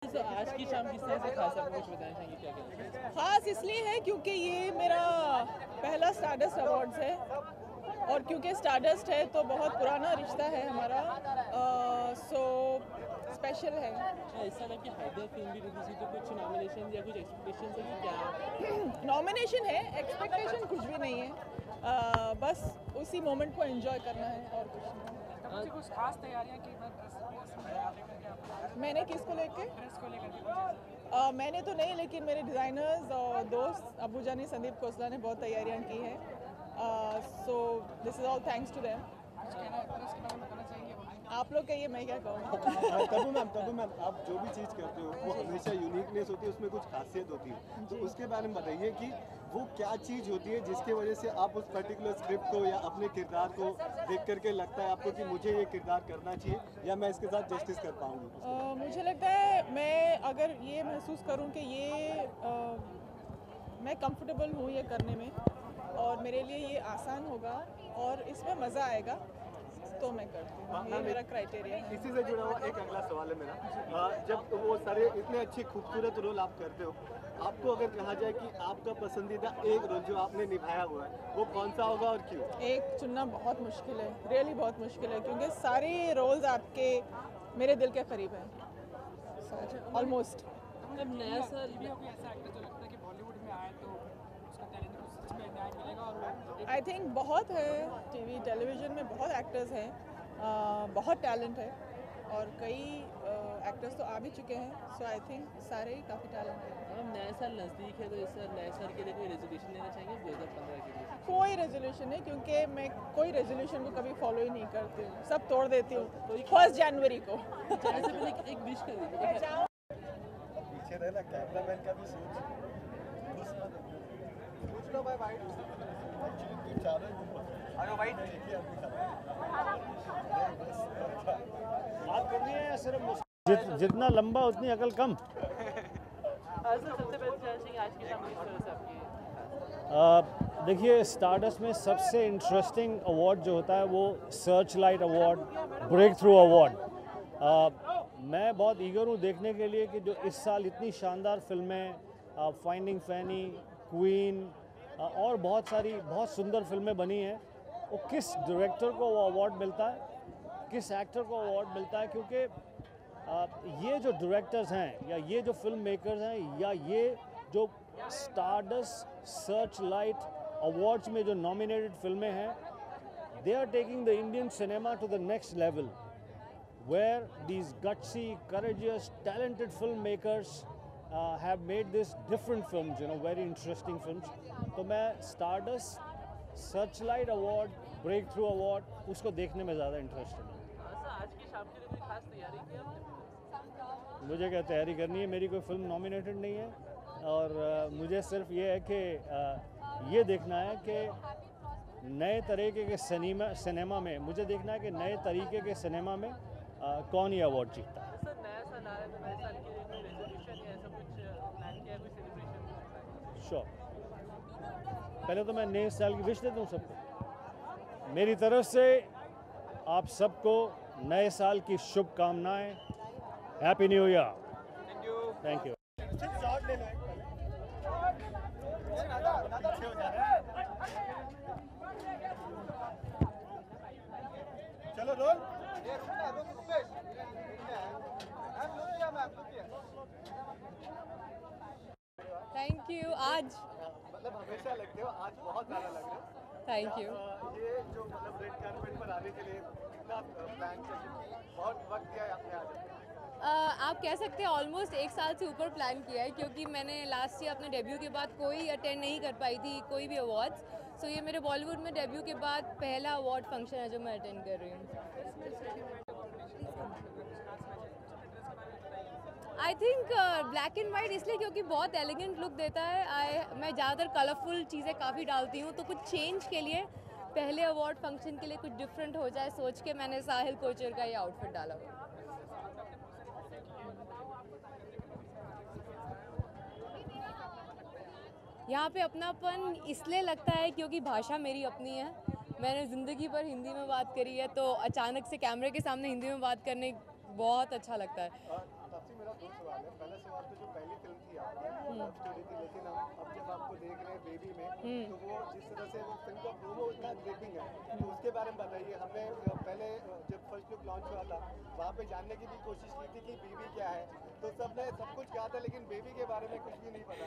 तो आज की शाम किस तरह से खास आप कुछ बताना चाहेंगे, क्या कहना चाहेंगे? खास इसलिए है क्योंकि ये मेरा पहला स्टारडस्ट अवार्ड्स है और क्योंकि स्टारडस्ट है तो बहुत पुराना रिश्ता है हमारा, सो स्पेशल है। इस साल आपकी हैदर फिल्म भी रिलीज हुई, तो कुछ नॉमिनेशन या कुछ एक्सपेक्टेशन है कि क्या? नॉमिनेशन है, एक्सपेक्टेशन कुछ भी नहीं है, बस उसी मोमेंट को एंजॉय करना है और कुछ नहीं। कुछ खास तैयारियां की मैंने किसको लेके? ड्रेस को लेकर मैंने तो नहीं, लेकिन मेरे डिज़ाइनर्स और दोस्त अबू जानी संदीप खोसला ने बहुत तैयारियां की हैं, so this is all thanks to them. आप लोग कहिए, मैं क्या कहूँ। तबू मैम आप जो भी चीज़ करते हो वो हमेशा यूनिकनेस होती है, उसमें कुछ खासियत होती है, तो उसके बारे में बताइए कि वो क्या चीज़ होती है जिसके वजह से आप उस पर्टिकुलर स्क्रिप्ट को या अपने किरदार को देख करके लगता है आपको कि मुझे ये किरदार करना चाहिए या मैं इसके साथ जस्टिस कर पाऊँगी? मुझे लगता है मैं अगर ये महसूस करूँ कि ये मैं कंफर्टेबल हूँ ये करने में और मेरे लिए ये आसान होगा और इसमें मज़ा आएगा, तो मैं करती हूँ, ये मेरा क्राइटेरिया है। इसी से जुड़ा हुआ एक अगला सवाल है मेरा, जब वो सारे इतने अच्छे खूबसूरत रोल आप करते हो, आपको अगर कहा जाए कि आपका पसंदीदा एक रोल जो आपने निभाया हुआ है वो कौन सा होगा और क्यों? एक चुनना बहुत मुश्किल है, रियली बहुत मुश्किल है, क्योंकि सारे रोल्स आपके मेरे दिल के करीब हैं ऑलमोस्ट। मतलब नया साल भी कोई ऐसा एक्टर जो लगता है कि बॉलीवुड में आए तो उसका टैलेंट को सच में न्याय मिलेगा? और आई थिंक बहुत है, टीवी टेलीविज़न में बहुत एक्टर्स हैं, बहुत टैलेंट है और कई एक्टर्स तो आ भी चुके हैं, सो आई थिंक सारे ही काफ़ी टैलेंट है। अब नया साल नज़दीक है, तो इस साल नए साल के लिए कोई रेजोल्यूशन लेना चाहेंगे 2015 के लिए? कोई रेजोल्यूशन नहीं, क्योंकि मैं कोई रेजोल्यूशन को कभी फॉलो ही नहीं करती हूँ, सब तोड़ देती हूँ 1 जनवरी को। जाने से पहले एक विश कर दीजिए। पीछे रहना, कैमरामैन का भी सोच लो भाई, वाइट अरे वाइट बात करनी है या सिर्फ जितना लंबा उतनी अकल कम। सबसे पहले जानना चाहेंगे आज की शाम किस तरह से आपकी? देखिए, स्टारडस्ट में सबसे इंटरेस्टिंग अवार्ड जो होता है वो searchlight award, breakthrough award. मैं बहुत ईगर हूँ देखने के लिए कि जो इस साल इतनी शानदार फिल्में, फाइंडिंग फैनी, क्वीन और बहुत सुंदर फिल्में बनी हैं, वो किस डायरेक्टर को वो अवार्ड मिलता है, किस एक्टर को अवार्ड मिलता है, क्योंकि ये जो डायरेक्टर्स हैं या ये जो फिल्म मेकर्स हैं या ये जो स्टारडस्ट सर्च लाइट अवार्ड्स में जो नॉमिनेटेड फिल्में हैं, they are taking the Indian cinema to the next level where these gutsy, courageous, talented filmmakers have made this different films, very interesting films. तो मैं Stardust, Searchlight Award, Breakthrough Award उसको देखने में ज़्यादा इंटरेस्टेड हूँ। आज की शाम के लिए कोई खास तैयारी की आपने? मुझे क्या तैयारी करनी है, मेरी कोई फिल्म नॉमिनेटेड नहीं है और मुझे सिर्फ ये है कि ये देखना है कि नए तरीके के सिनेमा में मुझे देखना है कि नए तरीके के सिनेमा में कौन ये अवार्ड जीतता है। सर नया साल आ रहा है, तो नए साल के लिए कोई रेजोल्यूशन या ऐसा कुछ प्लान किया है, कोई सेलिब्रेशन? श्योर, पहले तो मैं नए साल की विश देता हूँ सबको। मेरी तरफ से आप सबको नए साल की शुभकामनाएं। Happy new year. Thank you. चलो रोल। Thank you. आज मतलब हमेशा लगते हो, आज बहुत ज़्यादा लग रहे हो। Thank you. ये जो मतलब रेड कार्पेट पर आने के लिए कितना प्लान किया, क्योंकि बहुत वक्त दिया है आपने आज? आप कह सकते हैं ऑलमोस्ट 1 साल से ऊपर प्लान किया है, क्योंकि मैंने लास्ट ईयर अपने डेब्यू के बाद कोई अटेंड नहीं कर पाई थी कोई भी अवार्ड्स, सो ये मेरे बॉलीवुड में डेब्यू के बाद पहला अवार्ड फंक्शन है जो मैं अटेंड कर रही हूँ। I think black and white इसलिए क्योंकि बहुत एलिगेंट लुक देता है। मैं ज़्यादातर कलरफुल चीज़ें काफ़ी डालती हूँ, तो कुछ चेंज के लिए पहले अवार्ड फंक्शन के लिए कुछ डिफरेंट हो जाए सोच के मैंने साहिल कोचर का ये आउटफिट डाला हुआ। यहाँ पे अपनापन इसलिए लगता है क्योंकि भाषा मेरी अपनी है। मैंने ज़िंदगी भर हिंदी में बात करी है, तो अचानक से कैमरे के सामने हिंदी में बात करने बहुत अच्छा लगता है। तापसी, मेरा दो सवाल है। पहला सवाल तो जो पहली फिल्म थी आपकी लव स्टोरी थी, लेकिन अब जब आपको देख रहे हैं बेबी में, तो वो जिस तरह से वो फिल्म का प्रोमो इतना ग्रिपिंग है, तो उसके बारे में बताइए। हमने पहले जब फर्स्ट लुक लॉन्च हुआ था वहाँ पे जानने की भी कोशिश की थी कि बेबी क्या है, तो सबने सब कुछ कहा था, लेकिन बेबी के बारे में कुछ भी नहीं पता।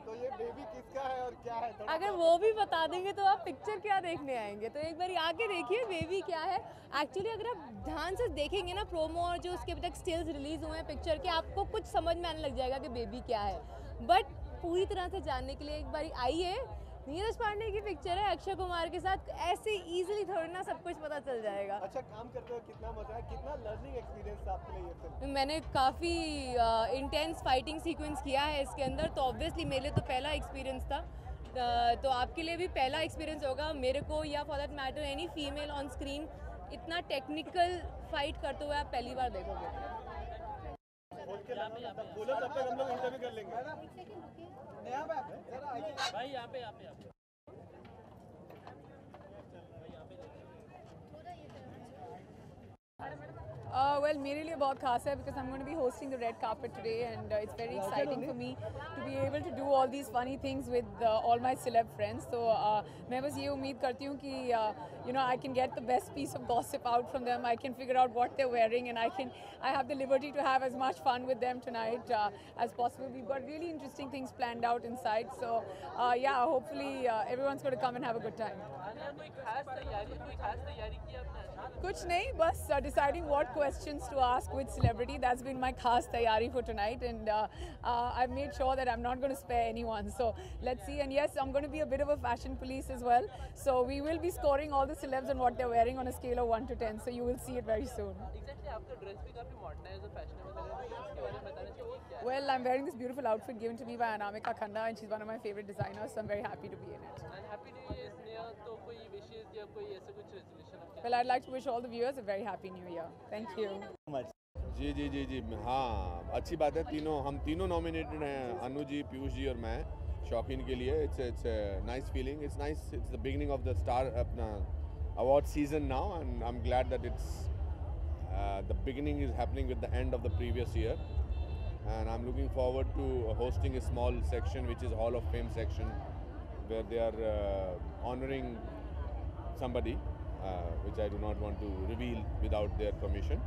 तो ये बेबी किसका है और क्या है? अगर वो भी बता देंगे तो आप पिक्चर क्या देखने आएंगे, तो एक बार आके देखिए बेबी क्या है। एक्चुअली अगर आप ध्यान से देखेंगे ना प्रोमो और जो उसके अभी तक स्टिल्स रिलीज हुए हैं पिक्चर के, आपको कुछ समझ में आने लग जाएगा कि बेबी क्या है। बट पूरी तरह से जानने के लिए एक बार आइए, नीरज पांडे की पिक्चर है अक्षय कुमार के साथ, ऐसे इजीली थोड़ी ना सब कुछ पता चल जाएगा। अच्छा, काम करते हो कितना मजा है, कितना लर्निंग एक्सपीरियंस था आपके लिए ये फिल्म? मैंने काफ़ी इंटेंस फाइटिंग सीक्वेंस किया है इसके अंदर, तो ऑब्वियसली मेरे लिए तो पहला एक्सपीरियंस था, तो आपके लिए भी पहला एक्सपीरियंस होगा। मेरे को या for that matter any female on screen इतना टेक्निकल फाइट करते हुए आप पहली बार देखोगे। बोलो, तब तक हम लोग इंटरव्यू कर लेंगे। भाई यहाँ पे Well, मेरे लिए बहुत खास है because I'm going to be hosting the red carpet today, and it's very exciting for me to be able to do all these funny things with all my celeb friends. So मैं बस ये उम्मीद करती हूँ कि I can get the best piece of gossip out from them. I can figure out what they're wearing, and I have the liberty to have as much fun with them tonight as possible. We've got really interesting things planned out inside. So yeah, hopefully everyone's going to come and have a good time. कोई खास तैयारी की आपने? कुछ नहीं, बस deciding what questions to ask with celebrity. That's been my khas tayari for tonight, and I've made sure that I'm not going to spare anyone. So let's see. And yes, I'm going to be a bit of a fashion police as well. So we will be scoring all the celebs and what they're wearing on a scale of 1 to 10. So you will see it very soon. Exactly, आपका dress भी काफी modernise और fashionable है, इसके बारे में बताना चाहिए क्या? Well, I'm wearing this beautiful outfit given to me by Anamika Khanna, and she's one of my favorite designers. So I'm very happy to be in it. And happy new year Sneha, तो कोई विशेष या कोई ऐसा कुछ resolution आपके? Well, I'd like to wish all the viewers a very happy new year. Thank you. जी हाँ, अच्छी बात है। हम तीनों नॉमिनेटेड हैं, अनु जी, पीयूष जी और मैं, शौकीन के लिए। It's nice feeling, it's the beginning of the star अपना award season now, and I am glad that it's the beginning is happening with the end of the previous year, and I am looking forward to hosting a small section which is Hall of Fame section where they are honoring somebody which I do not want to reveal without their permission.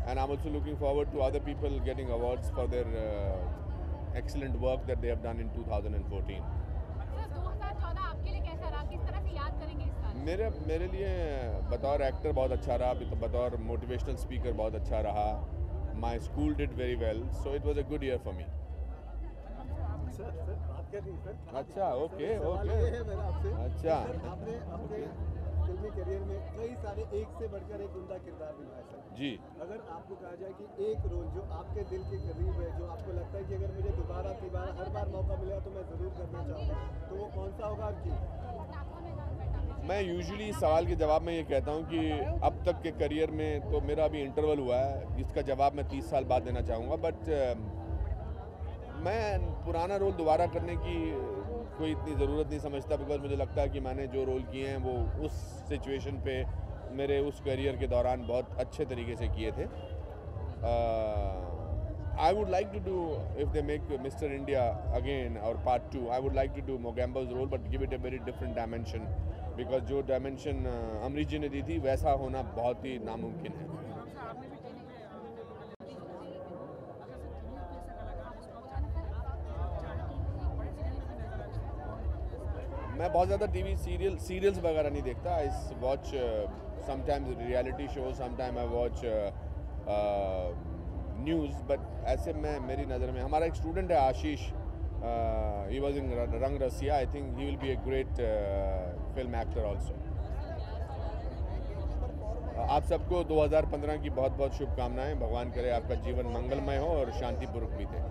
And I'm also looking forward to other people getting awards for their excellent work that they have done in 2014. Sir 2014 आपके लिए कैसा रहा, किस तरह से याद करेंगे इस साल? मेरे लिए बतौर एक्टर बहुत अच्छा रहा, बतौर मोटिवेशनल स्पीकर बहुत अच्छा रहा. My school did very well, so it was a good year for me. Sir बात कर रही सर। अच्छा, ओके सवाल ये है मेरा आपसे। अच्छा। सर, आपने अपने फिल्मी करियर में कई सारे एक से बढ़कर एक उम्दा किरदार निभाए सर। जी। अगर आपको कहा जाए कि एक रोल जो आपके दिल के करीब है, जो आपको लगता है कि अगर मुझे दोबारा हर बार मौका मिलेगा तो मैं ज़रूर करना चाहूँगा, तो वो कौन सा होगा और क्यों? मैं यूजुअली सवाल के जवाब में ये कहता हूँ कि अब तक के करियर में तो मेरा अभी इंटरवल हुआ है, जिसका जवाब मैं 30 साल बाद देना चाहूँगा, बट मैं पुराना रोल दोबारा करने की कोई इतनी ज़रूरत नहीं समझता, बिकॉज मुझे लगता है कि मैंने जो रोल किए हैं वो उस सिचुएशन पे मेरे उस करियर के दौरान बहुत अच्छे तरीके से किए थे. I would like to do, if they make mister India again और part 2, I would like to do मोगैम्बो's role, but give it a very different dimension, because जो डायमेंशन अमरीश जी ने दी थी वैसा होना बहुत ही नामुमकिन है. मैं बहुत ज़्यादा टीवी सीरियल्स वगैरह नहीं देखता. I watch sometimes reality show, sometime I watch news, but ऐसे में मेरी नज़र में हमारा एक स्टूडेंट है आशीष, ही was in Rang Rasiya. I think he will be a great film actor also. आप सबको 2015 की बहुत बहुत शुभकामनाएं. भगवान करे आपका जीवन मंगलमय हो और शांतिपूर्वक बीते.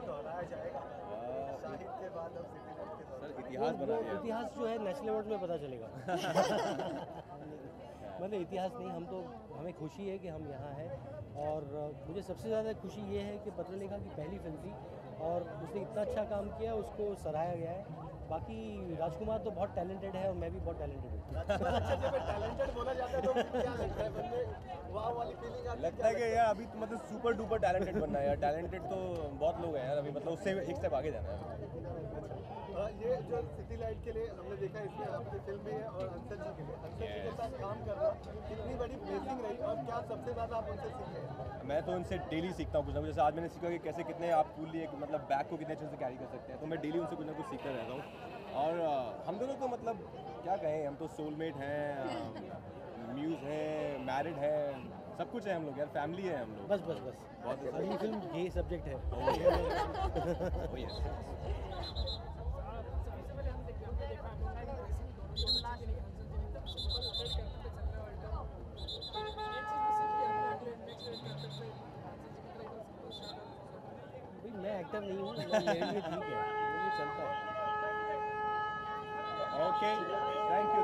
दोहराया जाएगा इतिहास बना दिया। इतिहास जो है नेशनल अवार्ड में पता चलेगा। मतलब इतिहास नहीं, हमें खुशी है कि हम यहाँ हैं और मुझे सबसे ज़्यादा खुशी ये है कि पत्रलेखा की पहली फिल्म थी और उसने इतना अच्छा काम किया, उसको सराहा गया है। बाकी राजकुमार तो बहुत टैलेंटेड है और मैं भी बहुत टैलेंटेड हूँ। अच्छा, जब टैलेंटेड बोला जाता है तो क्या लगता है बंदे वाह वाली फीलिंग आती है? लगता है कि यार अभी तो मतलब सुपर डुपर टैलेंटेड बनना है यार। टैलेंटेड तो बहुत लोग हैं यार अभी, मतलब उससे एक स्टेप आगे जाना है। ये जो सिटी लाइट के लिए हमने देखा है, इसमें आपकी फिल्म भी है और अंसर जी के लिए, अंसर जी के साथ काम करना कितनी बड़ी ब्लेसिंग रही और क्या सबसे ज़्यादा आप उनसे सीखे हैं? मैं तो उनसे डेली सीखता हूँ कुछ ना कुछ। जैसे आज मैंने सीखा कि कैसे कितने आप कूल लिए मतलब बैग को कितने अच्छे से कैरी कर सकते हैं, तो मैं डेली उनसे कुछ ना कुछ सीखता रहता हूँ। और हम दोनों तो मतलब क्या कहें, हम तो सोलमेट हैं, म्यूज़ हैं, मैरिड हैं, सब कुछ है हम लोग यार, फैमिली है हम लोग। बस बहुत अगली फिल्म ये सब्जेक्ट है। वही है। मैं एक्टर नहीं हूँ, मेरे लिए ठीक है, मुझे चलता है। Okay, thank you.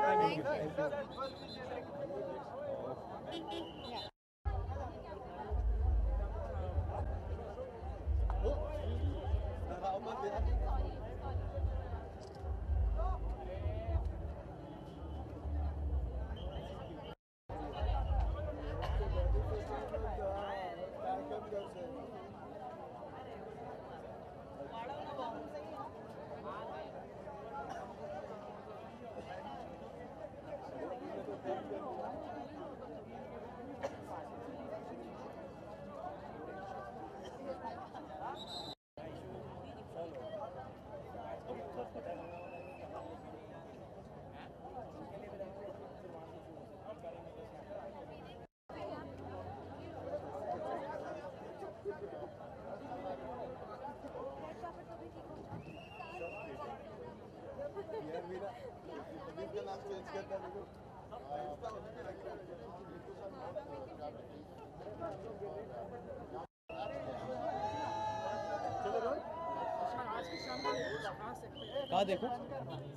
कहाँ देखो?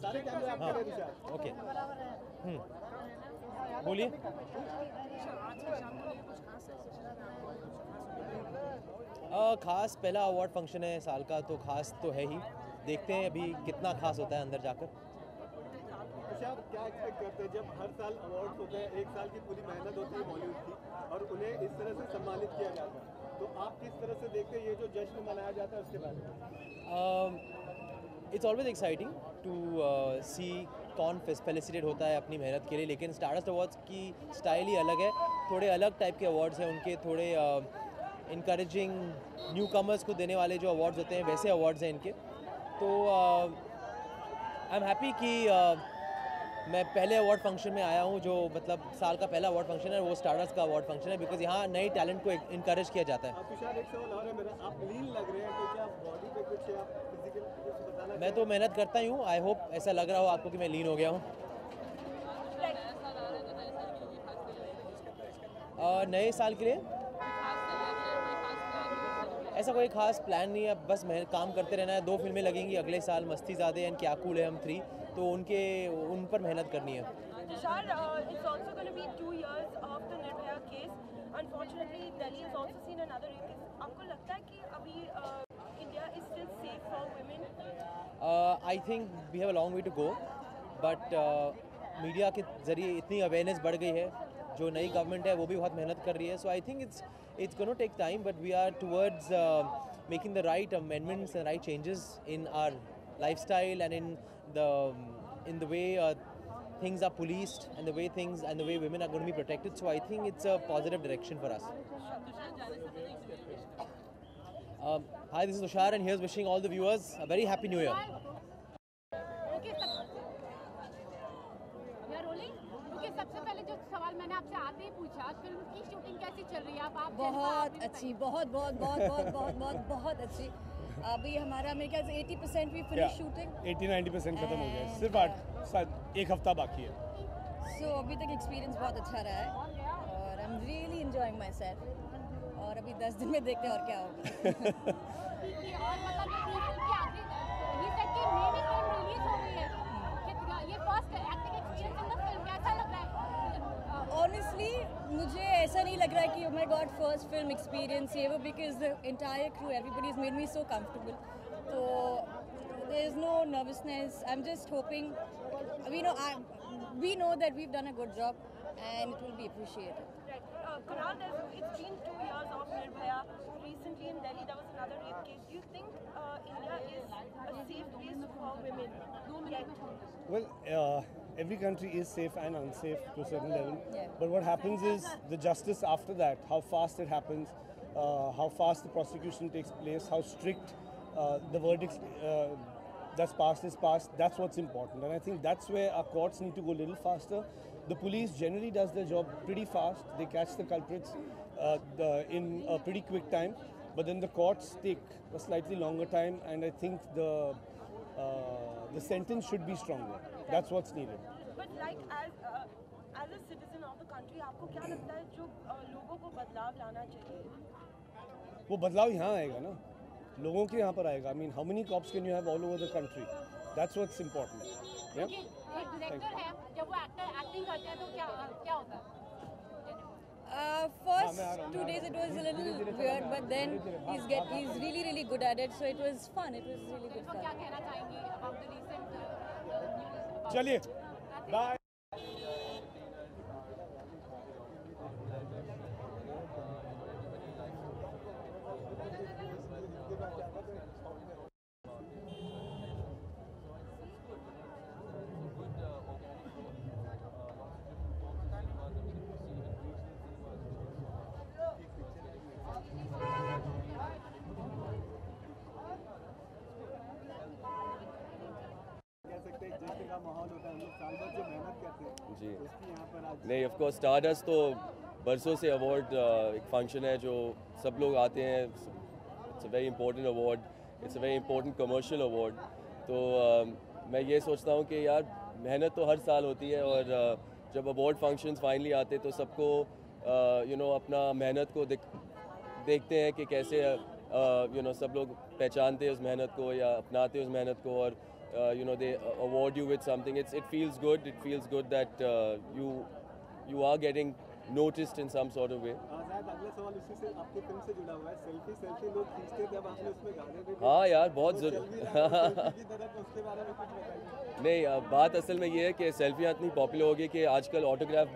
सारे कैमरे आपके लिए विशाल। ओके, बोलिए। खास पहला अवार्ड फंक्शन है साल का, तो खास तो है ही। देखते हैं अभी कितना खास होता है अंदर जाकर। तुषार, क्या एक्सपेक्ट करते हैं जब हर साल अवार्ड्स होते हैं, एक साल की पूरी मेहनत होती है बॉलीवुड की और उन्हें इस तरह से सम्मानित किया जाता है, तो आप किस तरह से देखते हैं ये जो जश्न मनाया जाता है उसके बारे में? इट्स ऑलवेज एक्साइटिंग टू सी कौन फेलिसिटेट होता है अपनी मेहनत के लिए, लेकिन स्टारडस्ट अवार्ड्स की स्टाइल ही अलग है। थोड़े अलग टाइप के अवार्ड्स हैं उनके, थोड़े इनकरेजिंग न्यू कमर्स को देने वाले जो अवार्ड्स होते हैं वैसे अवार्ड्स हैं इनके। तो आई एम हैप्पी कि मैं पहले अवार्ड फंक्शन में आया हूँ, जो मतलब साल का पहला अवार्ड फंक्शन है, वो स्टारडस्ट का अवार्ड फंक्शन है, बिकॉज यहाँ नए टैलेंट को इनकरेज किया जाता है। तुषार, एक सवाल और है मेरा, आप लीन लग रहे हैं, तो क्या बॉडी पे कुछ आप फिजिकल कुछ बताना? मैं तो मेहनत करता ही हूँ, आई होप ऐसा लग रहा हो आपको कि मैं लीन हो गया हूँ। नए साल के लिए ऐसा कोई खास प्लान नहीं है, बस काम करते रहना है। 2 फिल्में लगेंगी अगले साल, मस्ती ज़्यादा एंड क्या कूल है हम 3, तो उन पर मेहनत करनी है। Tushar, it's also going to be 2 years of the Nirbhaya case. Unfortunately, Delhi has also seen another rape case. आपको लगता है कि अभी India is still safe for women? I think we have a long way to go, but media के ज़रिए इतनी awareness बढ़ गई है, जो नई गवर्नमेंट है वो भी बहुत मेहनत कर रही है, so I think it's going to take time, but we are towards making the right amendments and right changes in our lifestyle and in the way things are policed and the way women are going to be protected. So I think it's a positive direction for us. Hi, this is Tushar and here's wishing all the viewers a very happy new year. सबसे पहले जो सवाल मैंने आपसे आते ही पूछा, film की shooting कैसी चल रही है? आप बहुत अच्छी, बहुत अच्छी। अभी हमारा मेरे ख्याल से 80% भी फिनिश शूटिंग, 80-90% खत्म हो गया, सिर्फ 1 हफ्ता बाकी है। सो अभी तक एक्सपीरियंस बहुत अच्छा रहा है और I am really enjoying my self, और अभी 10 दिन में देखते हैं और क्या होगा। और मतलब ये फिल्म की आखिरी, ये तक कि मई में फिल्म रिलीज हो गई है, है कि oh my god first film experience ये वो because the entire crew everybody has made me so comfortable. So there is no nervousness. I'm just hoping we know that we've done a good job and it will be appreciated. Right. Kunal, it's been 2 years of Nirbhaya. Recently in Delhi there was another rape case. Do you think India is a safe place for women yet? Well, every country is safe and unsafe to a certain level. Yeah. But what happens is the justice after that, how fast it happens, how fast the prosecution takes place, how strict the verdict that's passed. That's what's important. And I think that's where our courts need to go a little faster. The police generally does their job pretty fast. They catch the culprits in a pretty quick time. But then the courts take a slightly longer time, and I think the sentence should be stronger. That's what's needed. But like as a citizen of the country, आपको क्या लगता है जो लोगों को बदलाव लाना चाहिए? वो बदलाव यहाँ आएगा ना, लोगों के यहाँ पर आएगा. I mean, how many cops can you have all over the country? That's what's important. Yeah. एक डायरेक्टर है, जब वो एक्टिंग करते हैं तो क्या होता है? First 2 days it was a little weird, but then he's really good at it, so it was fun. It was really good तो fun. क्या कहना चाहेंगी about the recent news? चलिए, बाय. नहीं, ऑफ कोर्स स्टारडस्ट तो बरसों से award एक फंक्शन है जो सब लोग आते हैं. It's a very important award, it's a very important commercial award. तो मैं ये सोचता हूँ कि यार मेहनत तो हर साल होती है, और जब अवार्ड फंक्शंस फाइनली आते तो सबको अपना मेहनत को देखते हैं कि कैसे सब लोग पहचानते हैं उस मेहनत को या अपनाते हैं उस मेहनत को, और they award you with something. It feels good. It feels good that you are getting noticed in some sort of way. अगला सवाल इसी से आपकी फिल्म से जुड़ा हुआ है. सेल्फी लोग खींचते थे, अब आपने उसमें गाने भी. हाँ यार, बहुत नहीं, बात असल में ये है कि सेल्फियाँ इतनी पॉपुलर हो गई कि आजकल ऑटोग्राफ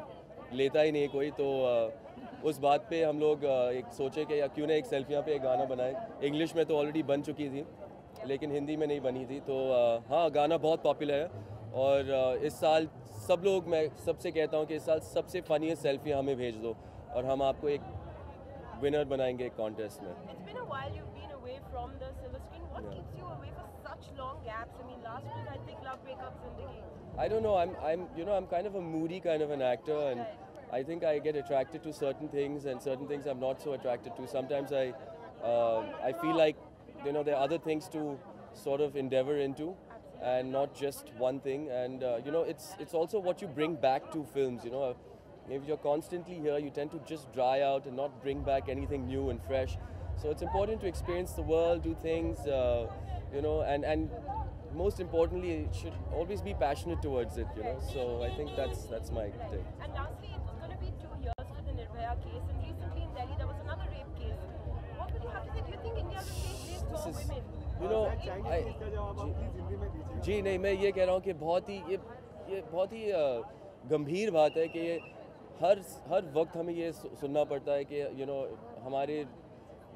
लेता ही नहीं कोई. तो उस बात पे हम लोग एक सोचे कि या क्यों ना एक सेल्फियाँ पे एक गाना बनाएं. इंग्लिश में तो ऑलरेडी बन चुकी थी, लेकिन हिंदी में नहीं बनी थी. तो हाँ, गाना बहुत पॉपुलर है, और इस साल सब लोग, मैं सबसे कहता हूँ कि इस साल सबसे फनीस्ट सेल्फी हमें भेज दो, और हम आपको एक विनर बनाएंगे एक कॉन्टेस्ट में. It's been a while you've been away from the silver screen. What keeps you away for such long gaps? I mean, last was I think Love Breakup Zindagi. I don't know. I'm kind of a moody kind of an actor, and I think I get attracted to certain things, and certain things I'm not so attracted to. Sometimes I feel like there are other things to sort of endeavor into, and not just one thing. And it's also what you bring back to films. If you're constantly here, you tend to just dry out and not bring back anything new and fresh. So it's important to experience the world, do things, and most importantly, it should always be passionate towards it. So I think that's my thing. And lastly, it's going to be 2 years to the Nirbhaya case, and recently in Delhi there was another rape case. What would you have to say? Do you think India is a safe place for women? जी नहीं, मैं ये कह रहा हूँ कि ये बहुत ही गंभीर बात है कि ये हर वक्त हमें ये सुनना पड़ता है कि हमारे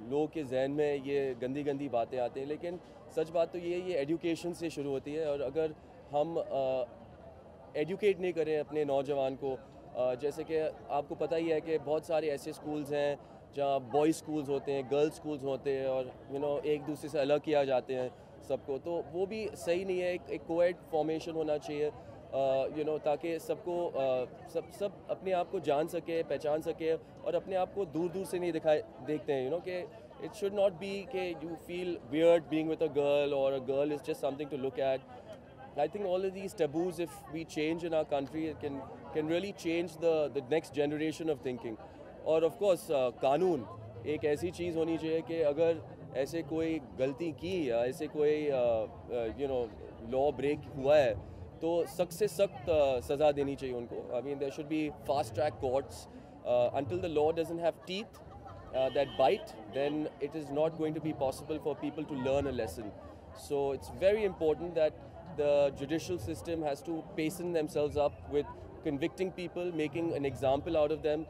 लोगों के जहन में ये गंदी बातें आती हैं. लेकिन सच बात तो ये एजुकेशन से शुरू होती है, और अगर हम एजुकेट नहीं करें अपने नौजवान को, जैसे कि आपको पता ही है कि बहुत सारे ऐसे स्कूल्स हैं जहाँ बॉयज़ स्कूल्स होते हैं, गर्ल्स स्कूल्स होते हैं, और एक दूसरे से अलग किया जाते हैं सबको. तो वो भी सही नहीं है. एक कोएड फॉर्मेशन होना चाहिए, ताकि सबको सब अपने आप को जान सके, पहचान सके, और अपने आप को दूर से नहीं देखते हैं. कि इट शुड नॉट बी कि you feel weird being with a girl, और a girl is just something to look at. I think all of these taboos, if we change in our country, it can really change the next generation of thinking. और of course कानून एक ऐसी चीज़ होनी चाहिए कि अगर ऐसे कोई गलती की या ऐसे कोई लॉ ब्रेक हुआ है तो सख्त से सख्त सज़ा देनी चाहिए उनको. I mean there should be fast track courts, until the law doesn't have teeth that bite, then it is not going to be possible for people to learn a lesson. So it's very important that the judicial system has to pasten themselves up with convicting people, making an example out of them,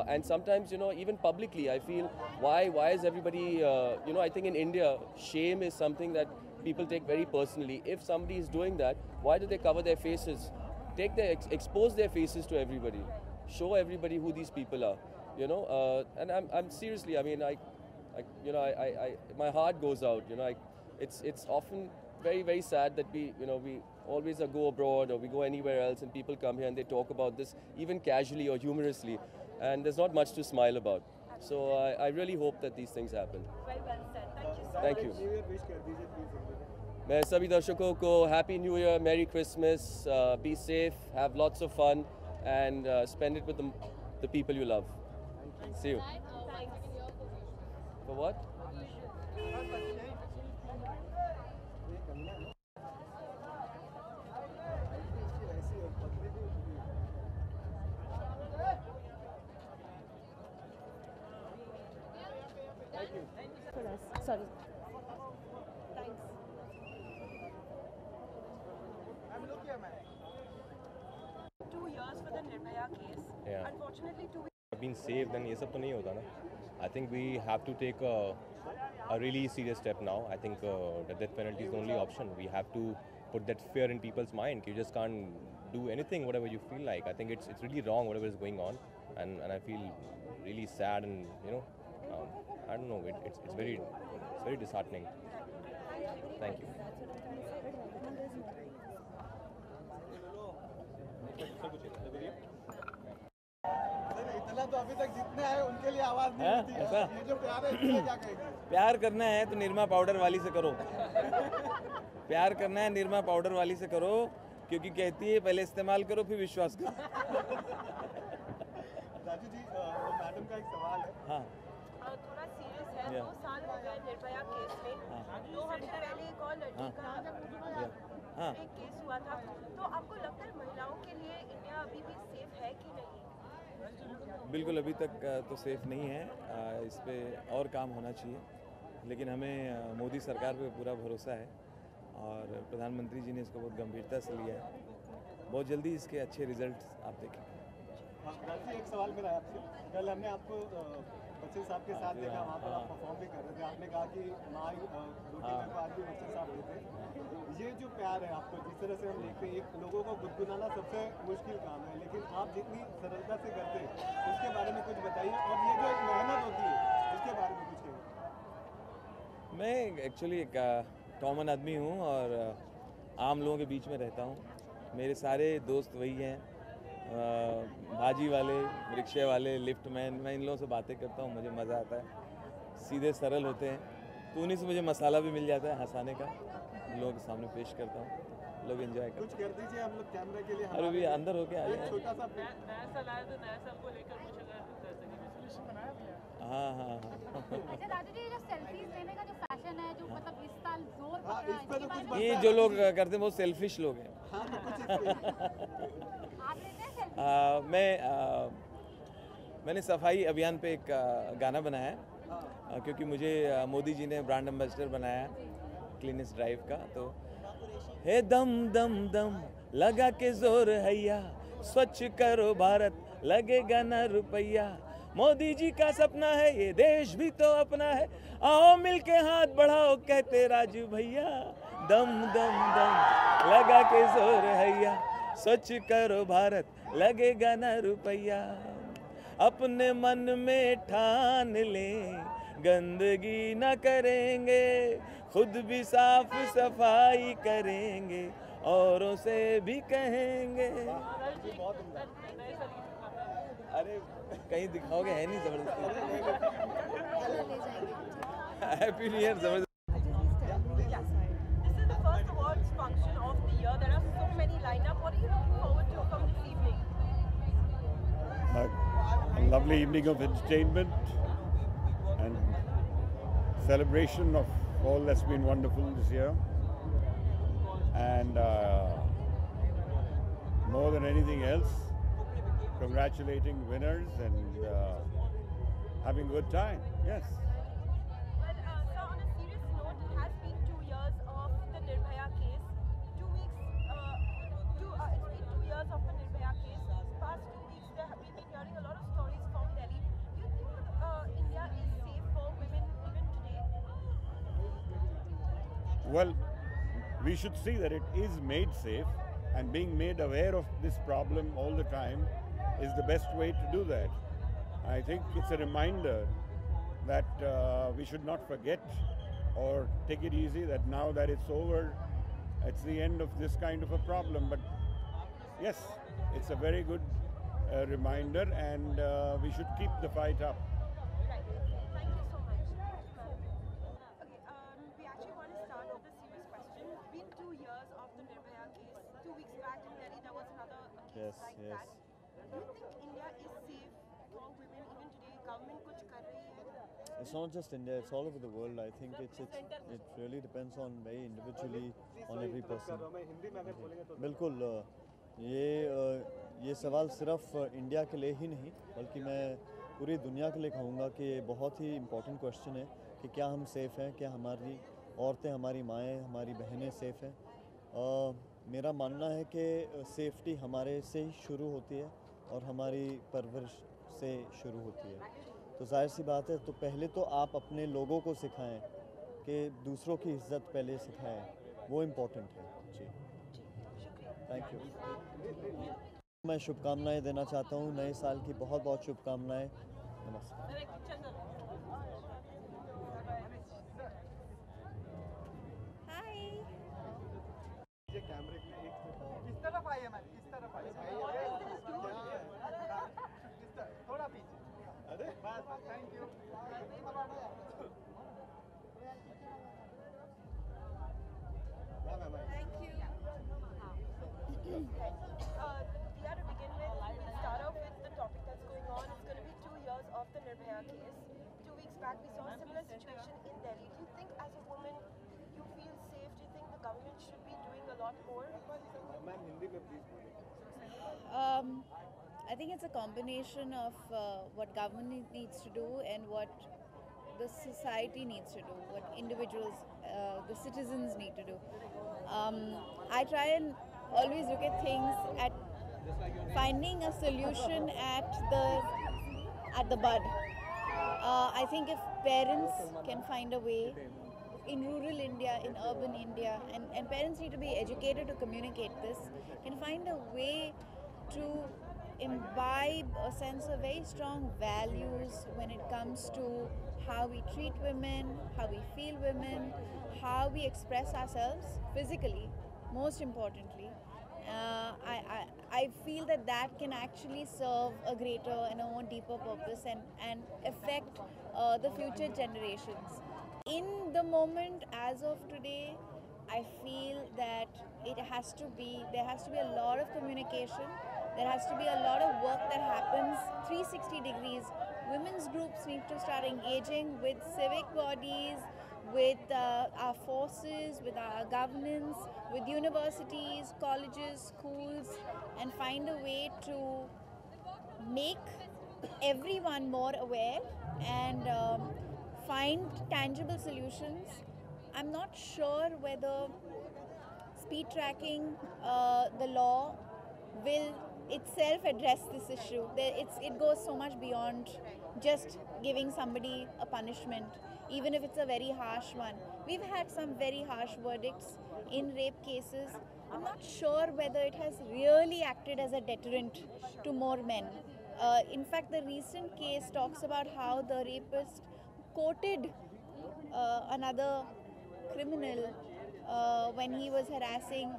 and sometimes, even publicly, I feel, why is everybody, I think in India, shame is something that people take very personally. If somebody is doing that, why do they cover their faces? Expose their faces to everybody. Show everybody who these people are, and I'm seriously, I mean, my heart goes out, it's often very, very sad that we always go abroad or we go anywhere else and people come here and they talk about this even casually or humorously, and there's not much to smile about. So I really hope that these things happen. Very well said. Thank you so much. Thank you. मैं सभी दर्शकों को Happy New Year, Merry Christmas, be safe, have lots of fun, and spend it with the people you love. See you. For what? Sorry. 2 years for the Nirbhaya case. Yeah. Unfortunately, 2 weeks. Been saved, then ये सब तो नहीं होता ना. I think we have to take a really serious step now. I think the death penalty is the only option. We have to put that fear in people's mind. You just can't do anything, whatever you feel like. I think it's really wrong, whatever is going on, and I feel really sad, and I don't know. It's very disheartening. Thank you. इतना तो अभी तक जितने आए उनके लिए आवाज नहीं होती है। ऐसा? ये जो प्यार है इसमें क्या कहेंगे? प्यार करना है तो निरमा पाउडर वाली से करो। प्यार करना है निरमा पाउडर वाली से करो, क्योंकि कहती है पहले इस्तेमाल करो फिर विश्वास करो। राजू जी, मैडम का एक सवाल है। हाँ। थोड़ा सीरियस है। 2 साल हो गए निर्भया केस में। 2 हफ्ते पहले एक और लड़की का एक केस हुआ था। तो आपको लगता है महिलाओं के लिए इंडिया अभी भी सेफ है कि नहीं? बिल्कुल अभी तक तो सेफ नहीं है, इस पे और काम होना चाहिए, लेकिन हमें मोदी सरकार पे पूरा भरोसा है और प्रधानमंत्री जी ने इसको बहुत गंभीरता से लिया है। बहुत जल्दी इसके अच्छे रिजल्ट आप देखेंगे। एक सवाल मेरा आपसे, कल हमने आपको बच्चन साहब के साथ देखा, वहाँ पर आप परफॉर्म भी कर रहे थे। आपने कहा कि माँ रोटी में आज भी बच्चन साहब देते। ये जो प्यार है आपको, जिस तरह से हम देखते हैं, एक लोगों को गुनगुनाना सबसे मुश्किल काम है, लेकिन आप जितनी सरलता से करते हैं उसके बारे में कुछ बताइए, और ये जो एक मेहनत होती है उसके बारे में कुछ कहिए। मैं एक्चुअली एक कॉमन आदमी हूँ और आम लोगों के बीच में रहता हूँ। मेरे सारे दोस्त वही हैं, भाजी वाले, रिक्शे वाले, लिफ्ट मैन। मैं इन लोगों से बातें करता हूँ, मुझे मज़ा आता है। सीधे सरल होते हैं, तो उन्हीं से मुझे मसाला भी मिल जाता है हंसाने का। लोगों के सामने पेश करता हूँ, लोग एंजॉय करते हैं। कुछ कर दीजिए हम लोग कैमरा के लिए। अरे भी अंदर हो के आ जाए। छोटा सा नया साल आया तो नया साल को लेकर कुछ रेजोल्यूशन बनाया भी है। हाँ। अच्छा राजू जी, जो सेल्फीज लेने का जो फैशन है, जो मतलब इस साल जोर पकड़ा है, इसके बारे में ये जो लोग करते हैं बहुत सेल्फिश लोग हैं। आप लेते हैं सेल्फी? मैंने सफाई अभियान पे एक गाना बनाया है, क्योंकि मुझे मोदी जी ने ब्रांड एम्बेसडर बनाया क्लीनेस्ट ड्राइव का। तो हे दम दम दम लगा के जोर हैया, स्वच्छ करो भारत लगेगा ना रुपया। मोदी जी का सपना है ये देश भी तो अपना है, आओ मिलके हाथ बढ़ाओ कहते राजू भैया। दम दम दम लगा के जोर हैया, स्वच्छ करो भारत लगेगा ना रुपया। अपने मन में ठान लें गंदगी न करेंगे, खुद भी साफ सफाई करेंगे, औरों से भी कहेंगे। अरे कहीं दिखाओगे, है नहीं जबरदस्ती। हैप्पी न्यू ईयर जबरदस्ती। This is the first awards function of the year. There are so many lined up. What are you looking forward to from this evening? A lovely evening of entertainment and celebration of all that's been wonderful this year, and more than anything else, congratulating winners and having a good time. Yes. Well, sir, on a serious note, it has been 2 years of the Nirbhaya case. 2 weeks, it's been 2 years of the Nirbhaya case. Past 2 weeks, we've been hearing a lot of stories from Delhi. Do you think India is safe for women even today? Well, we should see that it is made safe, and being made aware of this problem all the time is the best way to do that. I think it's a reminder that we should not forget or take it easy that now that it's over, it's the end of this kind of a problem. But yes, it's a very good reminder, and we should keep the fight up. Right. Thank you so much. Okay, we actually want to start with a serious question. It's been 2 years of the Nirbhaya case. 2 weeks back in Delhi, there was another case like that. Do you think India is safe for women even today? Government kuch kar rahi hai? It's not just India, it's all over the world. I think it really depends on very individually on every person. बिल्कुल ये सवाल सिर्फ India के लिए ही नहीं बल्कि मैं पूरी दुनिया के लिए कहूँगा कि ये बहुत ही इम्पोर्टेंट क्वेश्चन है कि क्या हम सेफ़ हैं, क्या हमारी औरतें, हमारी माएँ, हमारी बहनें सेफ़ हैं। मेरा मानना है कि सेफ्टी हमारे से ही शुरू होती है और हमारी परवरिश से शुरू होती है। तो जाहिर सी बात है, तो पहले तो आप अपने लोगों को सिखाएं कि दूसरों की इज्जत पहले सिखाएं, वो इम्पोर्टेंट है। जी, थैंक यू। मैं शुभकामनाएं देना चाहता हूँ, नए साल की बहुत बहुत शुभकामनाएं। नमस्कार। किस तरफ आइए मैम, किस तरफ आइए, थोड़ा पीछे। अरे बस, thank you. Thank you. Priya, to begin with, we'll start off with the topic that's going on. It's going to be 2 years of the Nirbhaya case. 2 weeks back, we saw a similar situation in Delhi. Do you think, as a woman, you feel safe? Do you think the government should be doing a lot more? Ma'am, Hindi mein please. I think it's a combination of what government needs to do and what the society needs to do, what individuals, the citizens need to do. I try and always look at things at finding a solution at the bud. I think if parents can find a way in rural India, in urban India, and parents need to be educated to communicate this, can find a way to imbibe a sense of very strong values when it comes to how we treat women, how we feel women, how we express ourselves physically, most importantly. I feel that can actually serve a greater and a more deeper purpose and affect the future generations. In the moment, as of today, I feel that there has to be a lot of communication. There has to be a lot of work that happens 360 degrees. Women's groups need to start engaging with civic bodies, with our forces, with our governance, with universities, colleges, schools, and find a way to make everyone more aware and find tangible solutions. I'm not sure whether speed tracking, the law, will itself address this issue. It goes so much beyond just giving somebody a punishment, even if it's a very harsh one. We've had some very harsh verdicts in rape cases. I'm not sure whether it has really acted as a deterrent to more men. In fact, the recent case talks about how the rapist quoted another criminal when he was harassing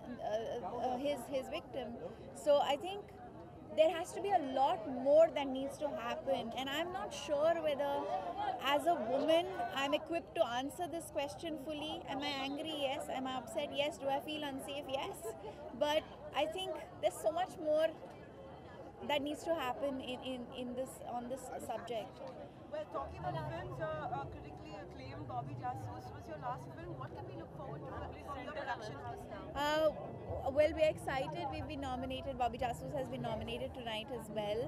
his victim. So I think there has to be a lot more that needs to happen, and I'm not sure whether as a woman I'm equipped to answer this question fully. Am I angry? Yes. Am I upset? Yes. Do I feel unsafe? Yes. But I think there's so much more that needs to happen on this subject. Well, talking about films, critically acclaimed Bobby Jasus was your last film. What can we look forward to from your production house now? Well, we're excited. We've been nominated. Bobby Jasus has been nominated tonight as well.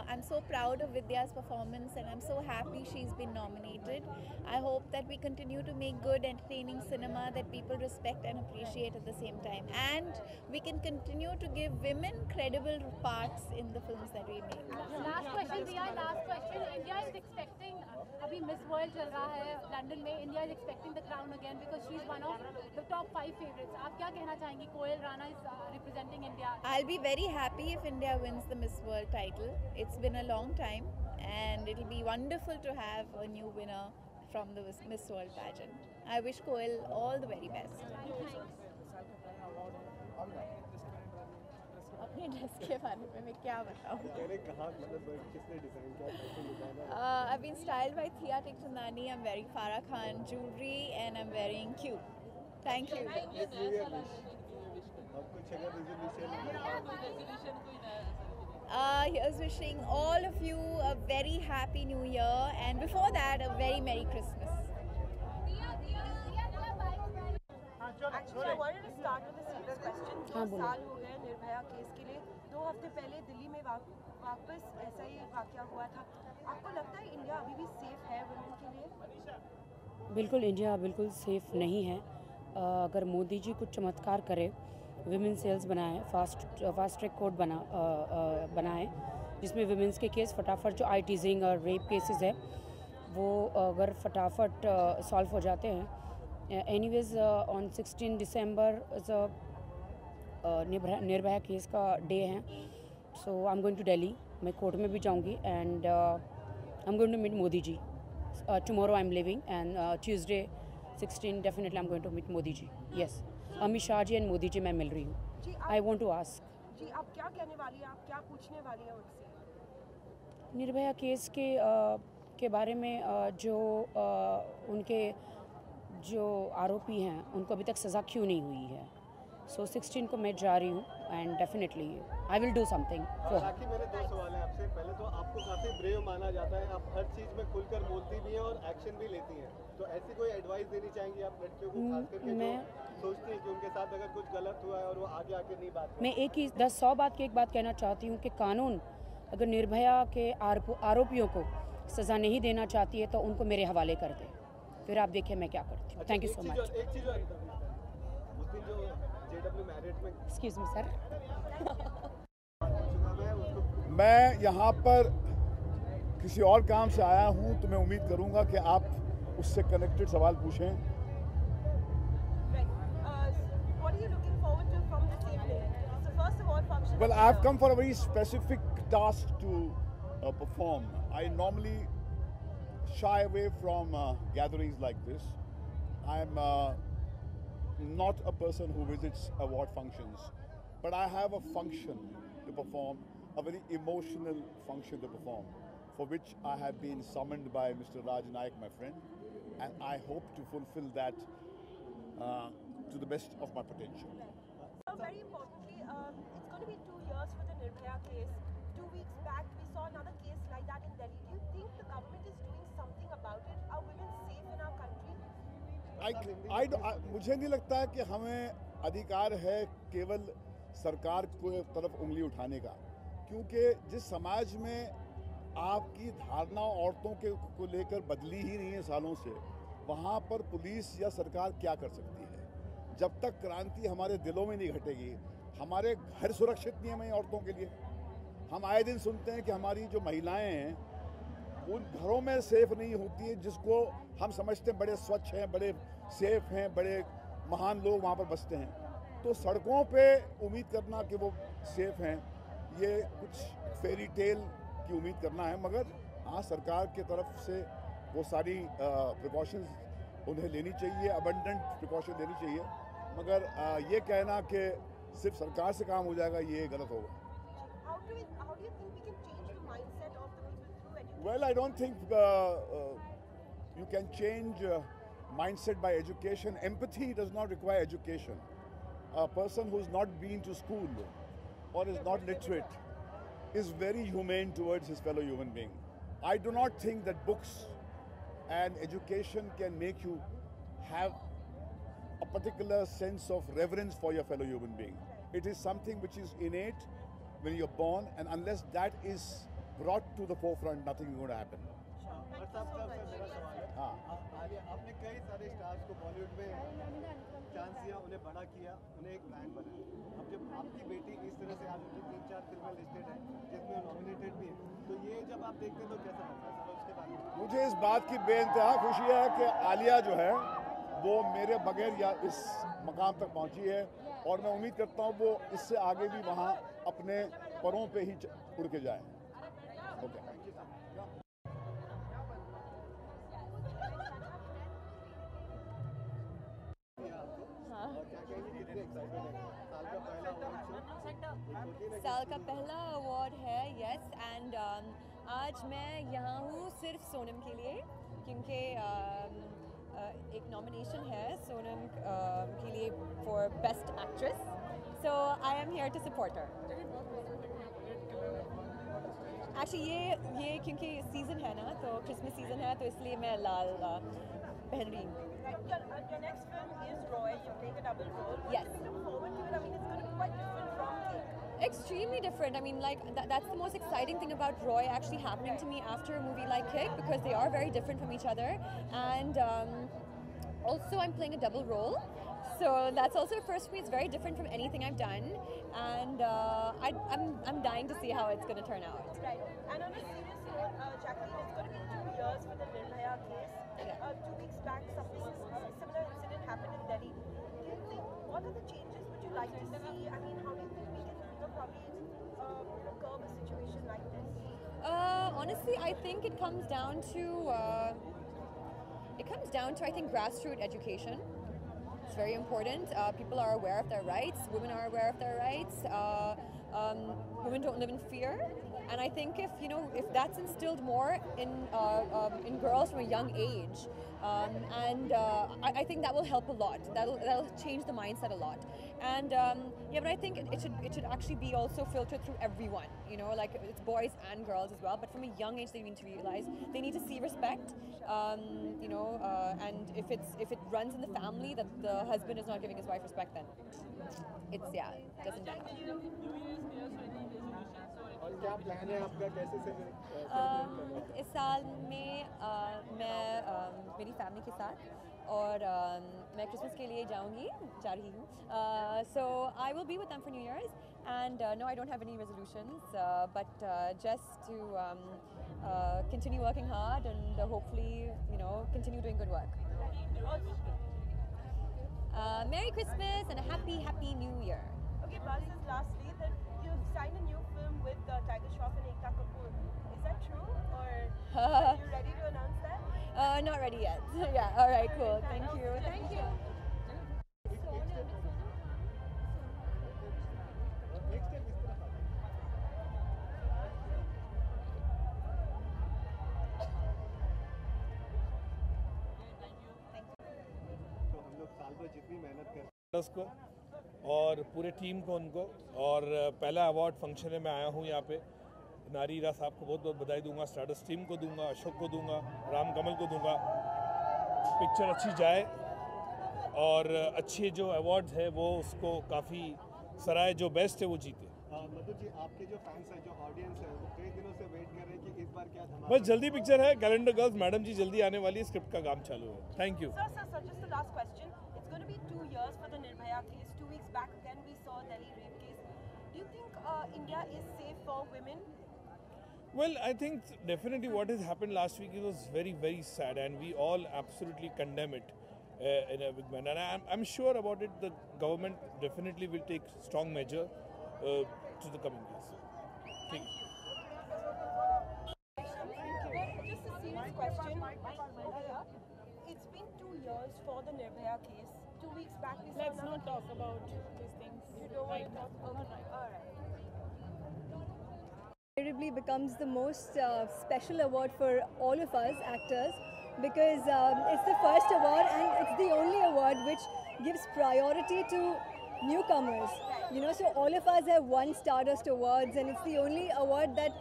I'm so proud of Vidya's performance and I'm so happy she's been nominated. I hope that we continue to make good, entertaining cinema that people respect and appreciate at the same time. And we can continue to give women credible parts in the films that we make. Last question, Riya, last question. India is expecting, abhi Miss World chal raha hai London mein. India is expecting the crown again because she's one of the top 5 favorites. आप क्या कहना चाहेंगी? कोयल Rana is representing India. I'll be very happy if India wins the Miss World title. It's been a long time and it'll be wonderful to have a new winner from the Miss World pageant. I wish Koel all the very best. अपने dress के बारे में मैं क्या बताऊँ? I've been styled by Thea Tikchandani. I'm wearing Farah Khan jewelry and I'm wearing Q. Thank you. Here's wishing all of you a very happy new year and before that a very Merry Christmas. Actually, I wanted to start with a serious question. 2 साल हो गए Nirbhaya case के लिए. 2 हफ्ते पहले दिल्ली में वापस ऐसा ही वाकया हुआ था. आपको लगता है इंडिया अभी भी सेफ है वुमेन के लिए? बिल्कुल इंडिया बिल्कुल सेफ नहीं है. अगर मोदी जी कुछ चमत्कार करे, विमेन सेल्स बनाए, फास्ट ट्रैक कोर्ट बनाए जिसमें विमेंस के केस फटाफट जो आई टीजिंग और रेप केसेस है वो अगर फटाफट सॉल्व हो जाते हैं. एनीवेज ऑन 16 दिसंबर निर्भया केस का डे है. So I am going to Delhi. मैं कोर्ट में भी जाऊंगी and I am going to meet Modi ji. Tomorrow I am leaving and Tuesday 16 definitely I am going to meet Modi ji. Yes, Amit Shah ji and Modi ji मैं मिल रही हूँ. आई वॉन्ट टू आस्क जी आप क्या कहने वाली हैं, आप क्या पूछने वाली हैं उनसे? निर्भया केस के बारे में जो उनके जो आरोपी हैं उनको अभी तक सज़ा क्यों नहीं हुई है. सो 16 को मैं जा रही हूँ and definitely I will do something. Rakhi, मेरे 2 सवाल हैं आपसे. पहले तो आपको काफ़ी ब्रेव माना जाता है, आप हर चीज़ में खुलकर बोलती भी हैं और एक्शन भी लेती हैं. तो ऐसी कोई एडवाइस देनी चाहेंगी आप लड़कियों को, खास करके जो सोचती हैं कि उनके साथ अगर कुछ गलत हुआ है और वो आगे आके नहीं बात करें? मैं एक ही 100 बात की एक बात कहना चाहती हूँ कि कानून अगर निर्भया के आरोपियों को सज़ा नहीं देना चाहती है तो उनको मेरे हवाले कर दे. फिर आप देखिए मैं क्या करती हूँ. Thank you so much. Excuse me sir. मैं यहाँ पर किसी और काम से आया हूँ तो मैं उम्मीद करूँगा कि आप उससे कनेक्टेड सवाल पूछें. Well, I have come for a very specific task to perform. I normally shy away from gatherings like this. I'm not a person who visits award functions, but I have a function to perform, a very emotional function to perform, for which I have been summoned by Mr. Raj Naik, my friend, and I hope to fulfill that to the best of my potential. Very importantly, it's going to be 2 years for the Nirbhaya case. 2 weeks back, we saw another case like that in Delhi. Do you think the government is doing something about it? Are women safe in our country? मुझे नहीं लगता है कि हमें अधिकार है केवल सरकार को तरफ उंगली उठाने का, क्योंकि जिस समाज में आपकी धारणा औरतों के को लेकर बदली ही नहीं है सालों से, वहाँ पर पुलिस या सरकार क्या कर सकती है? जब तक क्रांति हमारे दिलों में नहीं घटेगी, हमारे घर सुरक्षित नहीं है औरतों के लिए. हम आए दिन सुनते हैं कि हमारी जो महिलाएं हैं उन घरों में सेफ नहीं होती है, जिसको हम समझते हैं बड़े स्वच्छ हैं, बड़े सेफ हैं, बड़े महान लोग वहाँ पर बसते हैं. तो सड़कों पे उम्मीद करना कि वो सेफ हैं, ये कुछ फेरी टेल की उम्मीद करना है. मगर हाँ, सरकार की तरफ से वो सारी प्रिकॉशंस उन्हें लेनी चाहिए, अबंडेंट प्रिकॉशन लेनी चाहिए. मगर ये कहना कि सिर्फ सरकार से काम हो जाएगा, ये गलत होगा. Well, I don't think you can change mindset by education. Empathy does not require education. A person who's not been to school or is not literate is very humane towards his fellow human being. I do not think that books and education can make you have a particular sense of reverence for your fellow human being. It is something which is innate when you're born, and unless that is brought to the forefront, nothing is going to happen. आपने कई सारे stars को बॉलीवुड में chance दिया, उन्हें बड़ा किया, उन्हें एक ब्रांड बनाया। अब जब आपकी बेटी इस तरह से आज उनकी 3-4 फिल्में लिस्टेड है जिसमें नॉमिनेटेड भी है, तो ये जब आप देखते हैं तो कैसा लगता है? उसके बारे में मुझे इस बात की बेइंतहा खुशी है कि आलिया जो है वो मेरे बगैर या इस मकाम तक पहुंची है, और मैं उम्मीद करता हूं वो इससे आगे भी वहां अपने परों पे ही उड़ के जाए। ओके। साल का पहला अवार्ड है, यस, एंड आज मैं यहाँ हूँ सिर्फ सोनम के लिए, क्योंकि एक नॉमिनेशन है सोनम के लिए for best actress, so I am here to support her. Actually ये क्योंकि सीज़न है ना, तो क्रिसमस सीज़न है, तो इसलिए मैं लाल पहन रही हूँ। Your next film is Roy. You're playing a double role. Yes. Look forward to it. I mean, it's going to be quite different from Cake. Extremely different. I mean, like that's the most exciting thing about Roy actually happening to me after a movie like Kick, because they are very different from each other, and also I'm playing a double role, so that's also a first for me. It's very different from anything I've done, and I'm dying to see how it's going to turn out. Right. And on a serious note, Jacqueline, it's going to be 2 years for the Nirbhaya case. 2 weeks back, similar incident happened in Delhi. Do you think, what are the changes would you like to see? I mean, how do you think we can, probably curb a situation like this? Honestly, I think it comes down to I think grassroots education. It's very important. People are aware of their rights. Women are aware of their rights. Women don't live in fear. And I think if that's instilled more in girls from a young age, I think that will help a lot. That'll change the mindset a lot. And but I think it should actually be also filtered through everyone. Like it's boys and girls as well. But from a young age, they need to realize they need to see respect. And if it runs in the family that the husband is not giving his wife respect, then it doesn't matter. और क्या plan है आपका, कैसे से इस साल में मैं मेरी फैमिली के साथ और मैं क्रिसमस के लिए जा रही हूँ, so I will be with them for New Year's, and no, I don't have any resolutions, but just to continue working hard and hopefully continue doing good work. Merry Christmas and a happy New Year. Okay, Basis, lastly, that you've signed a new film with Tiger Shroff and Ekta Kapoor. Is that true, or are you ready to announce that? Not ready yet. Yeah, all right, cool. Thank you. Thank you. को और पूरे team को उनको, और पहला award function में मैं आया हूँ यहाँ पे। नारी हीरा साहब को बहुत बहुत बधाई दूंगा, स्टारडस्ट टीम को दूंगा, अशोक को दूंगा, राम कमल को दूंगा। पिक्चर अच्छी जाए और अच्छे जो अवार्ड्स है वो उसको काफ़ी सराय, जो बेस्ट है वो जीते। मधु जी, आपके जो फैंस हैं, जो ऑडियंस है, वो कई दिनों से वेट कर रहे हैं कि इस बार क्या धमाका। बस जल्दी पिक्चर है, कैलेंडर गर्ल्स मैडम जी जल्दी आने वाली है, स्क्रिप्ट का काम चालू है। Thank you. Sir, just the last question. It's going to be 2 years for the Nirbhaya case. 2 weeks back again we saw Delhi rape case. Do you think India is safe for women? Well, I think definitely what has happened last week was very, very sad, and we all absolutely condemn it in a big manner. And I'm sure about it, the government definitely will take strong measure to the coming years. Thank you. Just a serious question. It's been 2 years for the Nirbhaya case. 2 weeks back we saw. Let's not talk about these things. You don't want to talk about it? All right. Invariably becomes the most special award for all of us actors, because it's the first award and it's the only award which gives priority to newcomers. You know, so all of us have won Stardust Awards, and it's the only award that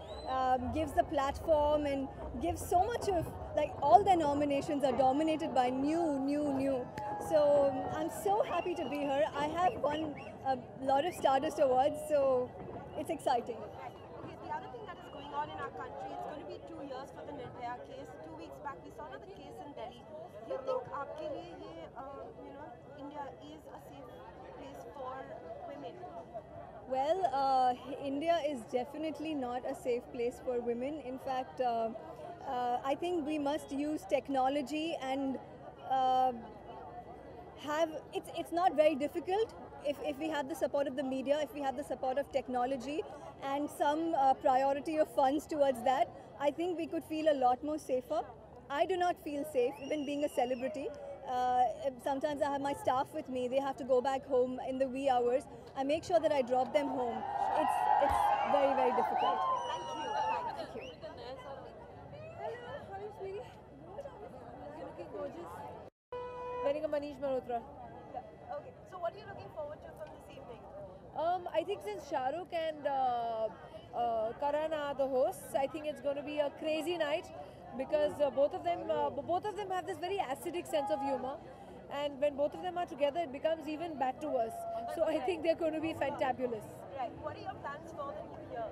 gives the platform and gives so much of, like, all the nominations are dominated by new. So I'm so happy to be here. I have won a lot of Stardust Awards, so it's exciting. Okay, the other thing that is going on in our country, it's going to be 2 years for the Nirbhaya case. 2 weeks back, we saw another case in Delhi. Do you think आपके लिए ये, India is a safe place for women? Well, India is definitely not a safe place for women. In fact, I think we must use technology and it's not very difficult if we have the support of the media, if we have the support of technology and some priority of funds towards that, I think we could feel a lot more safer. I do not feel safe, even being a celebrity. Sometimes I have my staff with me, they have to go back home in the wee hours. I make sure that I drop them home. It's very, very difficult. Thank you. Thank you. Hello, how are you, sweetie? You're looking gorgeous. Wearing a Manish Malhotra. Okay, so what are you looking forward to from this evening? I think since Shah Rukh and Karan are the hosts, I think it's going to be a crazy night because both of them have this very acidic sense of humor, and when both of them are together, it becomes even bad to us. So I think they're going to be fantabulous. Right. What are your plans for the new year?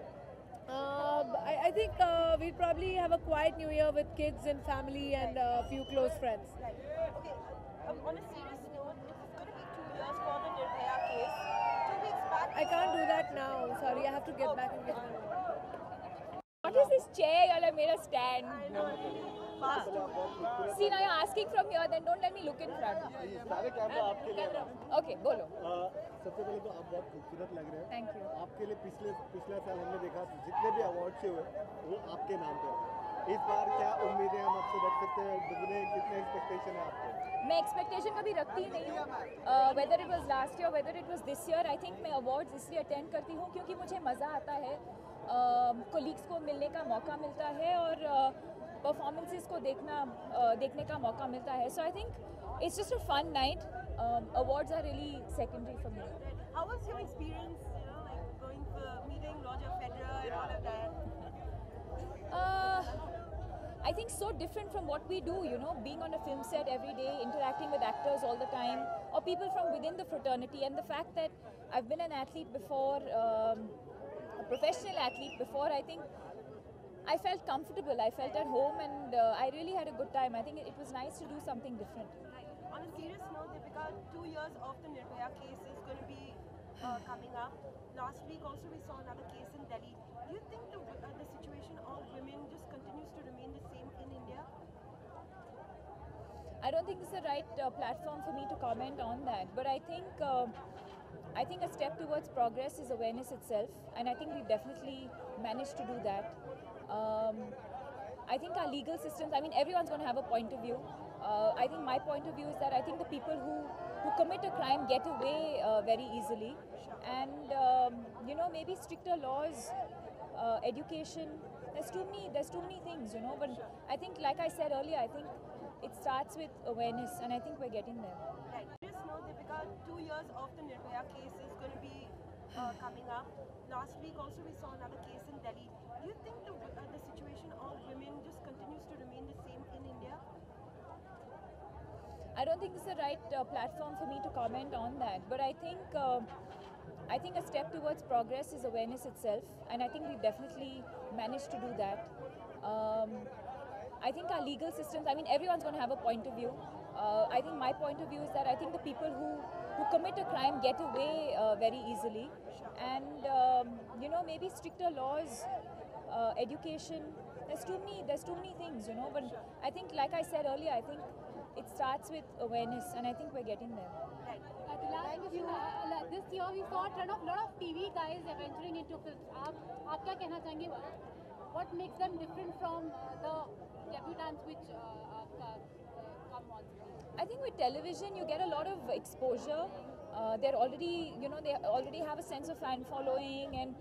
I think we'll probably have a quiet New Year with kids and family and a few close friends. Right. Okay. On a serious note, it's going to be 2 years for the Nirbhaya case. 2 weeks back, I can't do that now. Sorry, I have to get back and get my own. What is this chair y'all have made a stand? See, now you're asking from here, then don't let me look in front. सारे camera आपके लिए Okay, बोलो. सबसे पहले तो आप बहुत खूबसूरत लग रहे हैं। Thank you. आपके लिए पिछला साल हमने देखा जितने भी अवार्ड से हुए वो आपके नाम पर। इस बार क्या उम्मीदें हम आपसे रख सकते हैं? दुगने कितने एक्सपेक्टेशन है आपको? मैं एक्सपेक्टेशन कभी रखती ही नहीं हूँ. Whether it was last year, whether it was this year, I think मैं awards इसलिए attend करती हूँ क्योंकि मुझे मज़ा आता है. कोलीग्स को मिलने का मौका मिलता है और परफॉर्मेंसेस को देखने का मौका मिलता है. So I think it's just a fun night. Awards are really secondary for me. how was your experience, like going for meeting Roger Federer and all of that? I think so different from what we do, being on a film set every day, interacting with actors all the time, or people from within the fraternity, and the fact that I've been an athlete before, a professional athlete before, I think I felt comfortable, I felt at home, and I really had a good time. I think it was nice to do something different. On a serious note, Deepika, 2 years of the Nirbhaya case is going to be coming up. Last week also we saw another case in Delhi. Do you think the situation of women just continues to remain the same in India? I don't think this is the right platform for me to comment on that, but I think a step towards progress is awareness itself, and I think we've definitely managed to do that. I think our legal systems, everyone's going to have a point of view. I think my point of view is that I think the people who commit a crime get away very easily, and maybe stricter laws, education. There's too many things, but I think, like I said earlier, I think it starts with awareness, and I think we're getting there. Right. Just know, Deepika, 2 years of the Nirbhaya case is going to be coming up. Last week also we saw another case in Delhi. Do you think the situation of women just continues to remain the same in India? I don't think this is the right platform for me to comment on that, but I think a step towards progress is awareness itself, and I think we've definitely managed to do that. I think our legal systems, everyone's going to have a point of view. I think my point of view is that I think the people who commit a crime get away very easily, and maybe stricter laws, education. There's too many things, but I think, like I said earlier, I think it starts with awareness, and I think we're getting there. Right. This year we saw a lot of TV guys venturing into films. आप क्या कहना चाहेंगे? What makes them different from the debutants which come on screen? I think with television you get a lot of exposure. They already have a sense of fan following and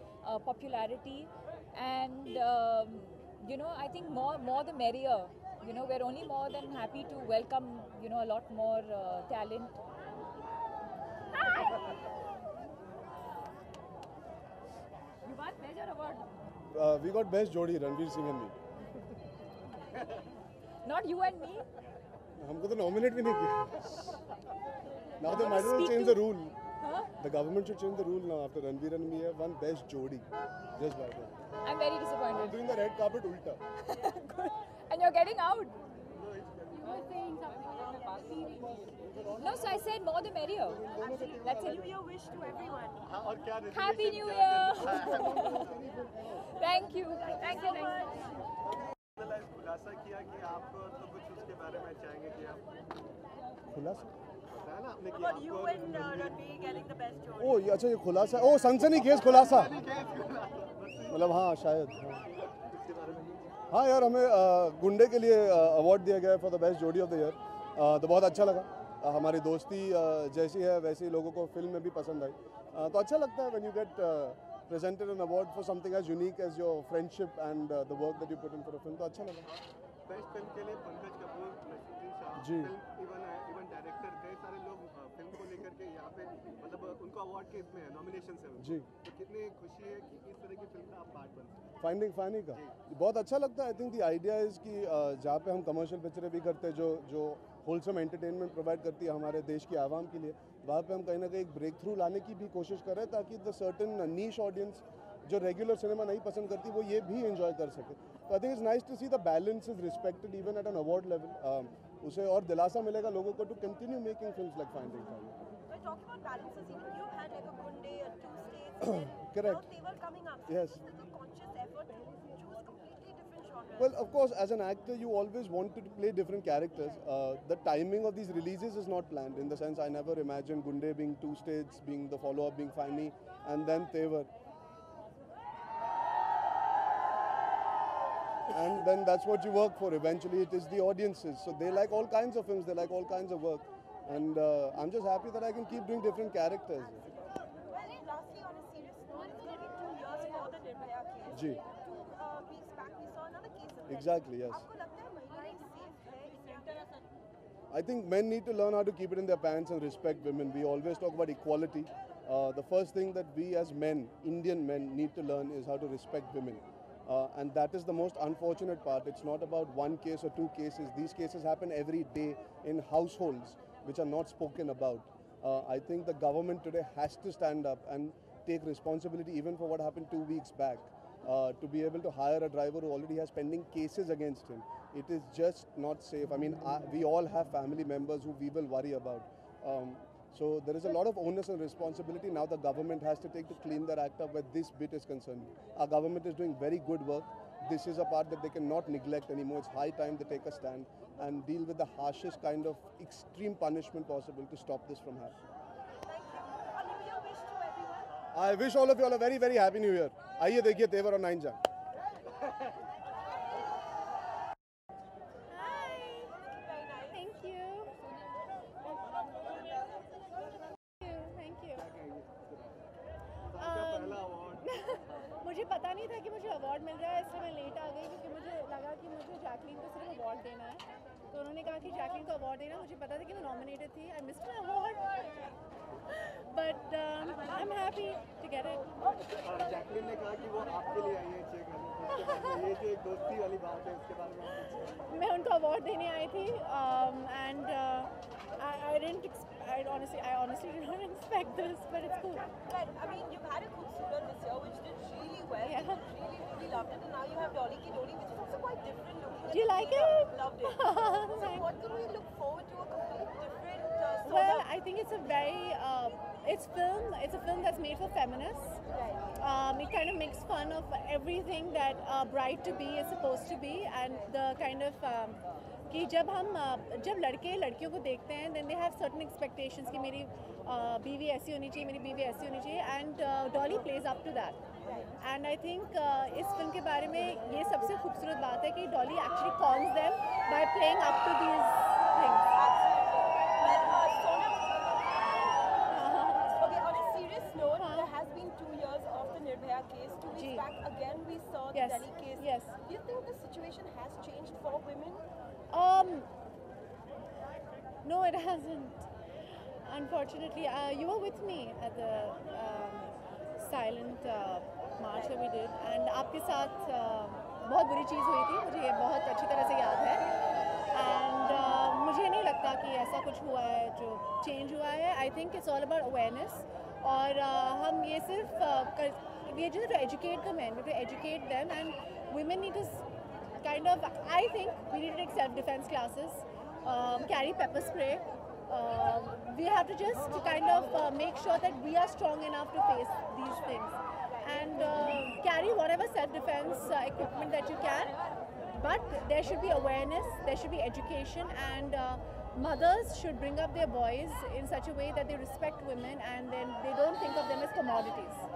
popularity, and I think more the merrier. We're only more than happy to welcome a lot more talent. is your award? We got best Jodi, Ranveer Singh and me. Not you and me. हमको तो nominate भी नहीं किया. Now they might as well change the rule. Huh? The government should change the rule now. After Ranveer and me have won best Jodi, just by that. I'm very disappointed. I'm doing the red carpet ulta. And you're getting out. You were saying something. No, so I said more the merrier. That's it. New Year wish to everyone. और क्या Happy New Year. Thank you. Thank you. खुलासा किया कि आप तो कुछ उसके बारे में चाहेंगे कि आप खुलासा? बताया ना आपने कि About you and Ranveer getting the best Jodi. ओह ये अच्छा ये खुलासा. ओह सनसनी केस खुलासा. मतलब हाँ शायद. हाँ यार हमें गुंडे के लिए अवार्ड दिया गया है फॉर द बेस्ट जोड़ी ऑफ द ईयर. तो बहुत अच्छा लगा. हमारी दोस्ती जैसी है वैसे ही लोगों को फिल्म में भी पसंद आई. तो अच्छा लगता है when you get presented an award for something as unique as your friendship and the work that you put in for a film. तो अच्छा लगा. बेस्ट फिल्म के लिए पंकज कपूर, नसीरुद्दीन शाह, जी. इवन डायरेक्टर कई सारे लोग फिल्म को लेकर के यहाँ पे मतलब उनको अवार्ड के इसमें नॉमिनेशन है जी. तो कितनी खुशी है कि इस तरह की फिल्म का आप पार्ट बन सकते हैं. फाइंडिंग फानी का बहुत अच्छा लगता है. I think the idea is कि जहाँ पे हम कमर्शियल पिक्चरें भी करते हैं जो होलसम एंटरटेनमेंट प्रोवाइड करती है हमारे देश की आवाम के लिए, वहाँ पे हम कहीं ना कहीं एक ब्रेक थ्रू लाने की भी कोशिश कर रहे हैं ताकि द सर्टन नीश ऑडियंस जो रेगुलर सिनेमा नहीं पसंद करती वो ये भी एंजॉय कर सके. तो I think it's nice to see the balance is respected even at an award level. उसे और दिलासा मिलेगा लोगों को to continue making films like Finding Fanny. We're talking about balances. Even you had like a Gunde at 2 states. Correct. Now they were coming up. Yes. It's like a conscious effort to choose completely different genres. Well, of course, as an actor, you always wanted to play different characters. The timing of these releases is not planned. In the sense, I never imagined Gunde being 2 states, being the follow-up, being Fani, and then Tevar. And then that's what you work for. Eventually, it is the audiences. So they like all kinds of films. They like all kinds of work. And I'm just happy that I can keep doing different characters. Well, lastly, on a serious note, it's going to be 2 years for the Nirbhaya case. Ji. 2 weeks back, we saw another case in Delhi. Exactly, yes. आपको लगता है महिलाएं safe है India में? I think men need to learn how to keep it in their pants and respect women. We always talk about equality. The first thing that we as men, Indian men, need to learn is how to respect women. And that is the most unfortunate part. It's not about 1 case or 2 cases. These cases happen every day in households which are not spoken about. I think the government today has to stand up and take responsibility even for what happened 2 weeks back. To be able to hire a driver who already has pending cases against him. It is just not safe. I mean, we all have family members who we will worry about. So there is a lot of onus and responsibility now the government has to take to clean their act up where this bit is concerned. Our government is doing very good work. This is a part that they cannot neglect anymore. It's high time they take a stand and deal with the harshest kind of extreme punishment possible to stop this from happening. A New Year wish to everyone. I wish all of you all a very, very happy new year. आइए देखिए तेवर और 9 जान. Thank you. Thank you. मुझे पता नहीं था कि मुझे अवार्ड मिल रहा है, इसलिए मैं लेट आ गई क्योंकि मुझे लगा कि मुझे जैकलीन को सिर्फ अवार्ड देना है. तो उन्होंने कहा कि जैकलीन को अवार्ड देना. मुझे पता था कि मैं नॉमिनेटेड थी. I missed my award. But I'm happy to get it. Jacqueline ने कहा कि वो आपके लिए आई है चेक करने. ये जो एक दोस्ती वाली बात है उसके बारे में आप कुछ. मैं उनको अवार्ड देने आई थी and I honestly did not expect this, but it's cool. Well, I mean, you've had a Khubsurat this year, which did really well. Yeah. Really loved it, and now you have Dolly Ki Dodi, which is also quite different looking. Do you like it? Loved it. So what can we look forward to? A complete different sort Well, of... I think it's a very it's a film that's made for feminists. It kind of makes fun of everything that a bride to be is supposed to be, and the kind of कि जब लड़के लड़कियों को देखते हैं then they have certain expectations कि मेरी बीवी ऐसी होनी चाहिए, मेरी बीवी ऐसी होनी चाहिए, and Dolly plays up to that. And I think इस फिल्म के बारे में ये सबसे खूबसूरत बात है कि Dolly actually calms them by playing up to these things. Okay, on a serious note, there has been 2 years of the Nirbhaya case. 2 weeks back, again we saw the Delhi case. Yes. Do you think the situation has changed for women? No, it hasn't. Unfortunately, you were with me at the silent march we did and आपके साथ बहुत बुरी चीज़ हुई थी, मुझे बहुत अच्छी तरह से याद है एंड मुझे नहीं लगता कि ऐसा कुछ हुआ है जो चेंज हुआ है. आई think it's all about awareness और हम ये सिर्फ we just have to educate the men, we have to educate them and women need to kind of, I think we need to take self-defense classes, carry pepper spray. We have to just kind of make sure that we are strong enough to face these things and carry whatever self-defense equipment that you can, but there should be awareness, there should be education and mothers should bring up their boys in such a way that they respect women and then they don't think of them as commodities.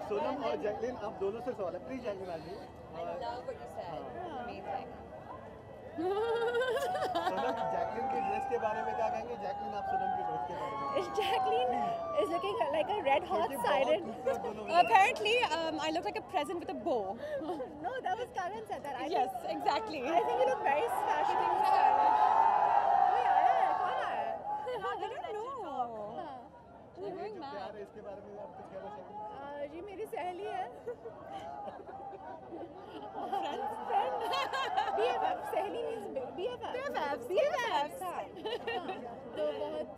Sonam और Jacqueline, आप दोनों से सवाल है, please Jacqueline आ जाइए. Sonam, Jacqueline के dress के बारे में क्या कहेंगे? जैकलिन, आप सोनम के ड्रेस के बारे में? Jacqueline is looking like a red hot siren. Apparently, I look like a present with a bow. No, that was Karan said that. Yes, exactly. I think you look very fashionable and stylish. कोई आया है? कौन आया है? I don't know. They're going mad. इसके बारे में आप कुछ कहना चाहेंगे? जी मेरी सहेली है. Friend. BFF. सहेली means BFF. BFF. तो बहुत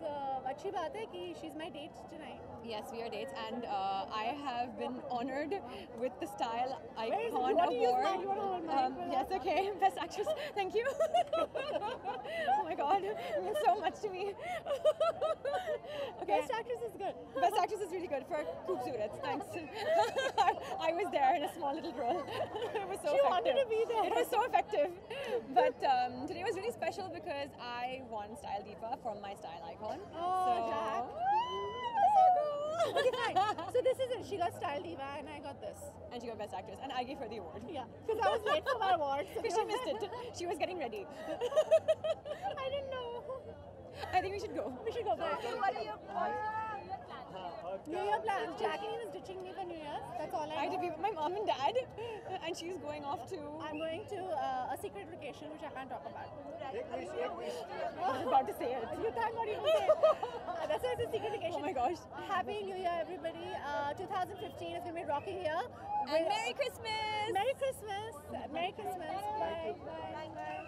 अच्छी बात है कि she's my date tonight. Yes, we are dates, and I have been honored with the Style Where is it? Icon You want to use Award. mine? You want to hold mine? Yes, okay. Best Actress. Thank you. Oh my God, it means so much to me. Okay. Best Actress is good. Best Actress is really good for Khoobsurat. Thanks. I was there in a small little role. It was so She effective. wanted to be there. It was so effective. But today was really special because I won Style Diva from my Style Icon. Oh, Jack. Okay, fine. So this is it. She got Style Diva and I got this. And she got Best Actress, and I gave her the award. Yeah, because I was late for my award. So Because she missed it. She was getting ready. I didn't know. I think we should go. We should go. What are your New Year plans. Jacqueline is ditching me for New Year's. That's all I I had to know. be with my mom and dad, and she's going off to. I'm going to a secret vacation which I can't talk about. I was about to say it. You can't not even say it. That's why it's a secret vacation. Oh my gosh. Happy New Year, everybody. 2015 is going to be a rocking year. And Merry Christmas. Merry Christmas. Merry Christmas. Bye. Bye. Bye.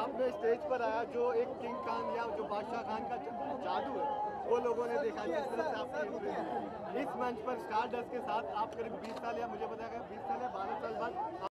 आपने stage पर आया जो एक king Khan या जो बादशाह खान का जादू है वो लोगों ने देखा जिस तरह से आपने इस मंच पर स्टारडस्ट के साथ आप करीब 20 साल या मुझे बताया गया 20 साल या 12 साल बाद